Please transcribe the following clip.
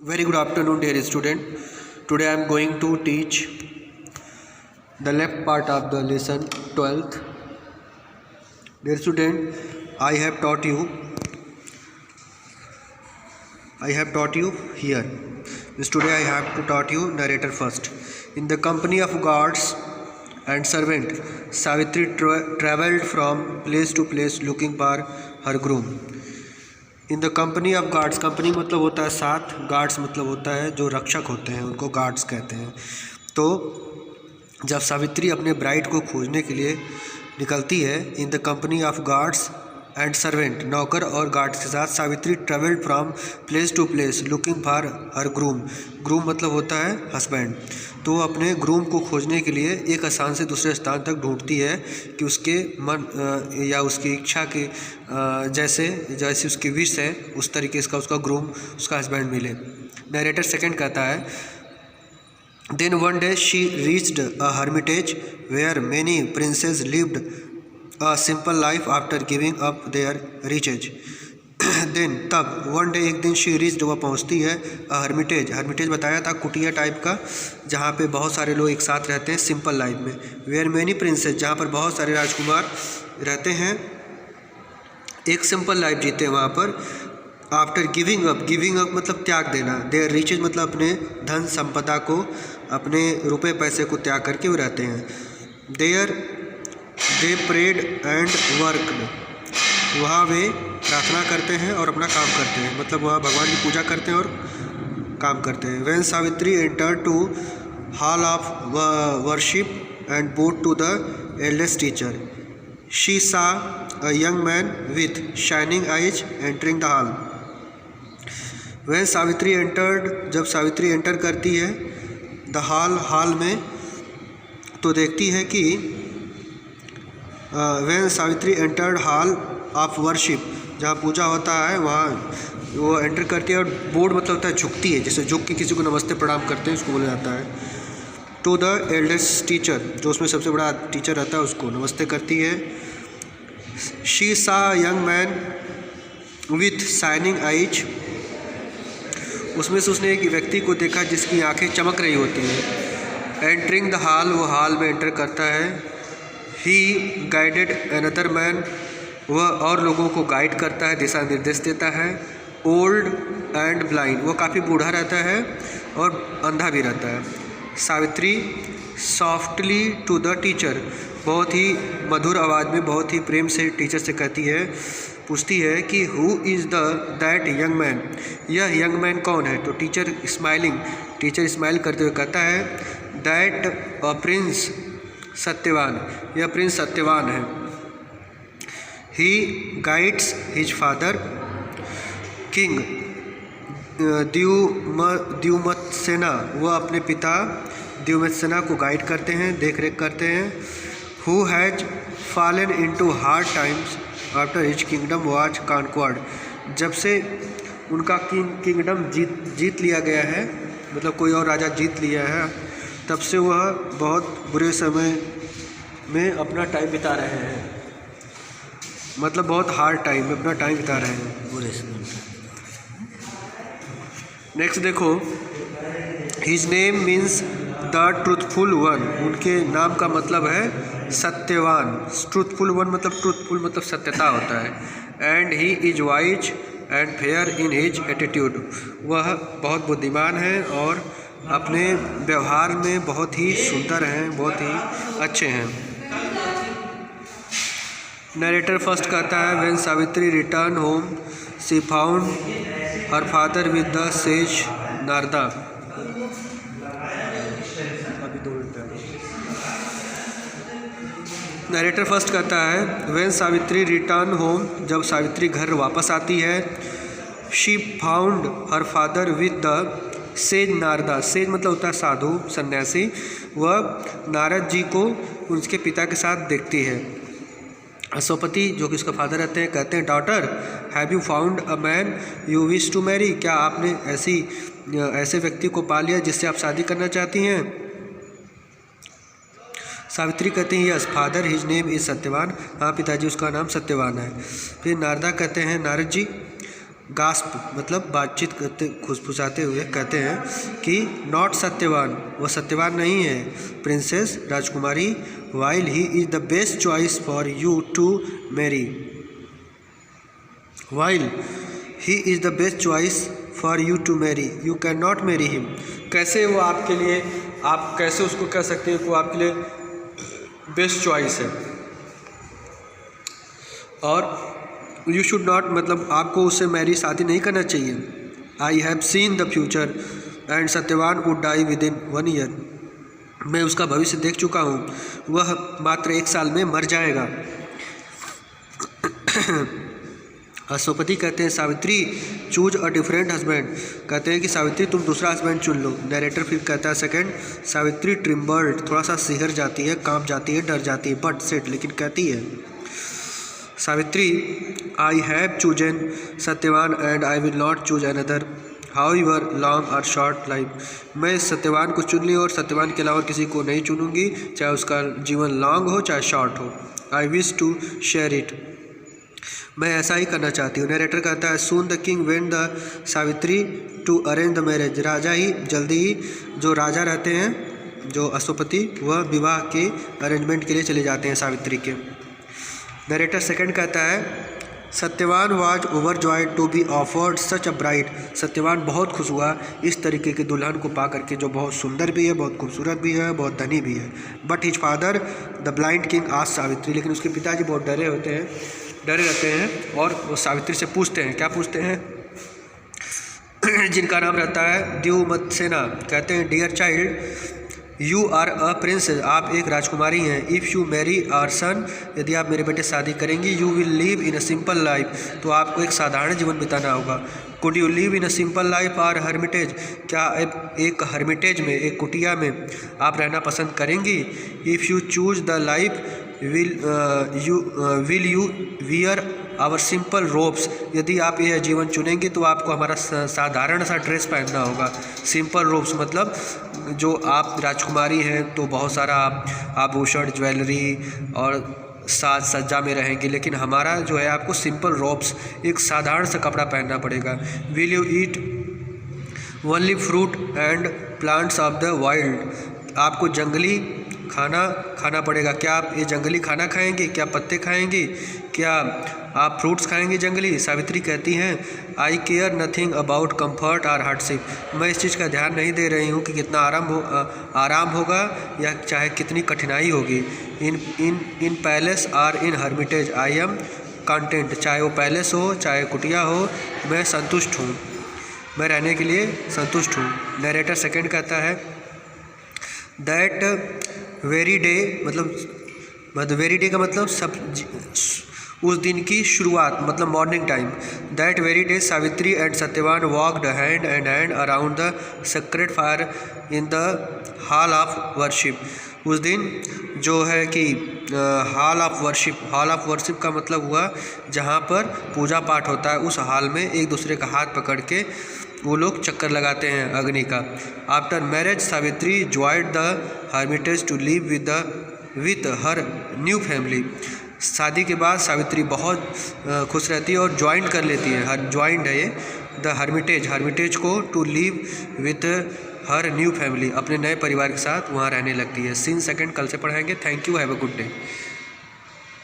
Very good afternoon, dear student. Today I am going to teach the left part of the lesson 12th. Dear student, I have taught you here. Today I have to taught you narrator first. In the company of guards and servant, Savitri travelled from place to place looking for her groom. In the company of guards, company मतलब होता है साथ, guards मतलब होता है जो रक्षक होते हैं, उनको गार्ड्स कहते हैं। तो जब सावित्री अपने ब्राइड को खोजने के लिए निकलती है, in the company of guards and servant, नौकर और गार्ड्स के साथ, Savitri travelled from place to place looking for her groom. Groom मतलब होता है हस्बैंड। तो अपने ग्रूम को खोजने के लिए एक स्थान से दूसरे स्थान तक ढूंढती है कि उसके मन या उसकी इच्छा के जैसे उसकी विश है उस तरीके से उसका ग्रूम, उसका हस्बैंड मिले। नरेटर सेकंड कहता है, then one day she reached a hermitage where many princes lived a simple life after giving up their riches. Then तब वन डे एक दिन शी रीच्ड, वह पहुंचती है, हर्मिटेज, हर्मिटेज बताया था कुटिया टाइप का जहाँ पे बहुत सारे लोग एक साथ रहते हैं सिंपल लाइफ में। वेयर मैनी प्रिंसेस, जहाँ पर बहुत सारे राजकुमार रहते हैं, एक सिंपल लाइफ जीते हैं वहाँ पर। After giving up, giving up मतलब त्याग देना, देयर रिचेज मतलब अपने धन संपदा को, अपने रुपए पैसे को त्याग करके वो रहते हैं। दे प्रेड एंड वर्कड, वहाँ वे प्रार्थना करते हैं और अपना काम करते हैं, मतलब वहाँ भगवान की पूजा करते हैं और काम करते हैं। When Savitri enter to hall of worship and bowed to the eldest teacher, she saw a young man with shining eyes entering the hall. When Savitri entered, जब सावित्री एंटर करती है द हॉल में, तो देखती है कि when Savitri entered hall of worship, जहाँ पूजा होता है वहाँ वो एंटर करती है, और बोर्ड मतलब होता है झुकती है, जैसे झुक के किसी को नमस्ते प्रणाम करते हैं उसको बोला जाता है। टू द एल्डेस्ट टीचर, जो उसमें सबसे बड़ा टीचर रहता है उसको नमस्ते करती है। शी सा young man with shining eyes, उसमें से उसने एक व्यक्ति को देखा जिसकी आंखें चमक रही होती हैं। एंटरिंग द हॉल, वो हॉल में एंटर करता है। ही गाइडेड अनदर मैन, वह और लोगों को गाइड करता है, दिशा निर्देश देता है। ओल्ड एंड ब्लाइंड, वो काफ़ी बूढ़ा रहता है और अंधा भी रहता है। Savitri softly to the teacher, बहुत ही मधुर आवाज़ में, बहुत ही प्रेम से टीचर से कहती है, पूछती है कि who is that young man, यह यंग मैन कौन है। तो टीचर स्माइल करते हुए कहता है, दैट अ प्रिंस सत्यवान, यह प्रिंस सत्यवान है। ही गाइड्स हिज फादर किंग द्युमत्सेना, वह अपने पिता द्युमत्सेना को गाइड करते हैं, देख रेख करते हैं। Who has fallen into hard times after his kingdom was conquered, जब से उनका किंगडम जीत लिया गया है, मतलब कोई और राजा जीत लिया है, तब से वह बहुत बुरे समय में अपना टाइम बिता रहे हैं, मतलब बहुत हार्ड टाइम में अपना टाइम बिता रहे हैं बुरे समय। नेक्स्ट देखो, his name means the truthful one, उनके नाम का मतलब है सत्यवान। ट्रूथफुल वन मतलब ट्रूथफुल मतलब सत्यता होता है। And he is wise and fair in his attitude, वह बहुत बुद्धिमान है और अपने व्यवहार में बहुत ही सुंदर हैं, बहुत ही अच्छे हैं। नरेटर फर्स्ट कहता है, when Savitri return home she found her father with the sage Narada. Narrator first कहता है, व्हेन सावित्री रिटर्न होम, जब सावित्री घर वापस आती है, she found her father with the sage Narada, says मतलब होता है साधु सन्यासी, वह नारद जी को उसके पिता के साथ देखती है। अश्वपति जो कि उसका फादर रहते हैं, कहते हैं, daughter have you found a man you wish to marry, क्या आपने ऐसे व्यक्ति को पा लिया जिससे आप शादी करना चाहती हैं। सावित्री कहती हैं, yes father his name is Satyavan, हाँ पिताजी उसका नाम सत्यवान है। फिर नारदा कहते हैं, नारद जी गास्प मतलब बातचीत करते फुसफुसाते हुए कहते हैं कि नॉट सत्यवान, वह सत्यवान नहीं है, प्रिंसेस राजकुमारी, while he is the best choice for you to marry, while he is the best choice for you to marry, you can not marry him. कैसे वो आपके लिए, आप कैसे उसको कह सकते हैं कि वो आपके लिए बेस्ट चॉइस है, और यू शुड नॉट मतलब आपको उससे मैरी शादी नहीं करना चाहिए। I have seen the future and Satyavan would die within 1 year, मैं उसका भविष्य देख चुका हूँ, वह मात्र 1 साल में मर जाएगा। अश्वपति कहते हैं Savitri choose a different husband, कहते हैं कि सावित्री तुम दूसरा हस्बैंड चुन लो। नरेटर फिर कहता है सेकंड, सावित्री ट्रिम्बल्ड, थोड़ा सा सिहर जाती है, कांप जाती है, डर जाती है, बट सेट लेकिन कहती है Savitri I have chosen Satyavan and I will not choose another however long और शॉर्ट लाइफ, मैं सत्यवान को चुन ली और सत्यवान के अलावा किसी को नहीं चुनूंगी, चाहे उसका जीवन लॉन्ग हो चाहे शॉर्ट हो। I wish to share it, मैं ऐसा ही करना चाहती हूँ। नरेटर कहता है soon the king went the Savitri to arrange the marriage, राजा ही जल्दी ही, जो राजा रहते हैं जो अश्वपति, वह विवाह के अरेंजमेंट के लिए चले जाते हैं सावित्री के। नरेटर सेकंड कहता है Satyavan was overjoyed to be offered such a bride, Satyavan बहुत खुश हुआ इस तरीके के दुल्हन को पा करके जो बहुत सुंदर भी है, बहुत खूबसूरत भी है, बहुत धनी भी है। But his father the blind king asked Savitri, लेकिन उसके पिताजी बहुत डरे रहते हैं और वो सावित्री से पूछते हैं, क्या पूछते हैं, जिनका नाम रहता है द्युमत्सेना, कहते हैं dear child you are a princess, आप एक राजकुमारी हैं। If you marry our son, यदि आप मेरे बेटे शादी करेंगी, you will live in a simple life, तो आपको एक साधारण जीवन बिताना होगा। Could you live in a simple life or hermitage, क्या एक हर्मिटेज में, एक कुटिया में आप रहना पसंद करेंगी। If you choose the life will you wear our simple robes, यदि आप यह जीवन चुनेंगे तो आपको हमारा साधारण सा ड्रेस पहनना होगा। सिंपल रोब्स मतलब जो आप राजकुमारी हैं तो बहुत सारा आभूषण ज्वेलरी और साज सज्जा में रहेंगे, लेकिन हमारा जो है आपको सिंपल रोब्स, एक साधारण सा कपड़ा पहनना पड़ेगा। Will you eat only fruit and plants of the wild, आपको जंगली खाना खाना पड़ेगा। क्या आप ये जंगली खाना खाएंगे, क्या पत्ते खाएंगे, क्या आप फ्रूट्स खाएंगे जंगली। सावित्री कहती हैं आई केयर नथिंग अबाउट कंफर्ट और हार्डशिप, मैं इस चीज़ का ध्यान नहीं दे रही हूँ कि कितना आराम होगा या चाहे कितनी कठिनाई होगी। इन पैलेस और इन हर्मिटेज आई एम कंटेंट, चाहे वो पैलेस हो चाहे कुटिया हो, मैं संतुष्ट हूँ, मैं रहने के लिए संतुष्ट हूँ। नरेटर सेकंड कहता है दैट वेरी डे, मतलब वेरी डे का मतलब सब उस दिन की शुरुआत, मतलब morning time. That very day Savitri and Satyavan walked hand and hand around the sacred fire in the hall of worship, उस दिन जो है कि हॉल ऑफ वर्शिप का मतलब हुआ जहाँ पर पूजा पाठ होता है, उस हॉल में एक दूसरे का हाथ पकड़ के वो लोग चक्कर लगाते हैं अग्नि का। After marriage Savitri joined the hermitage to live with her new family, शादी के बाद सावित्री बहुत खुश रहती है और ज्वाइंट कर लेती है, ज्वाइंड है ये द हर्मिटेज को, to live with her new family, अपने नए परिवार के साथ वहाँ रहने लगती है। सीन सेकंड कल से पढ़ाएंगे। Thank you, have a good day.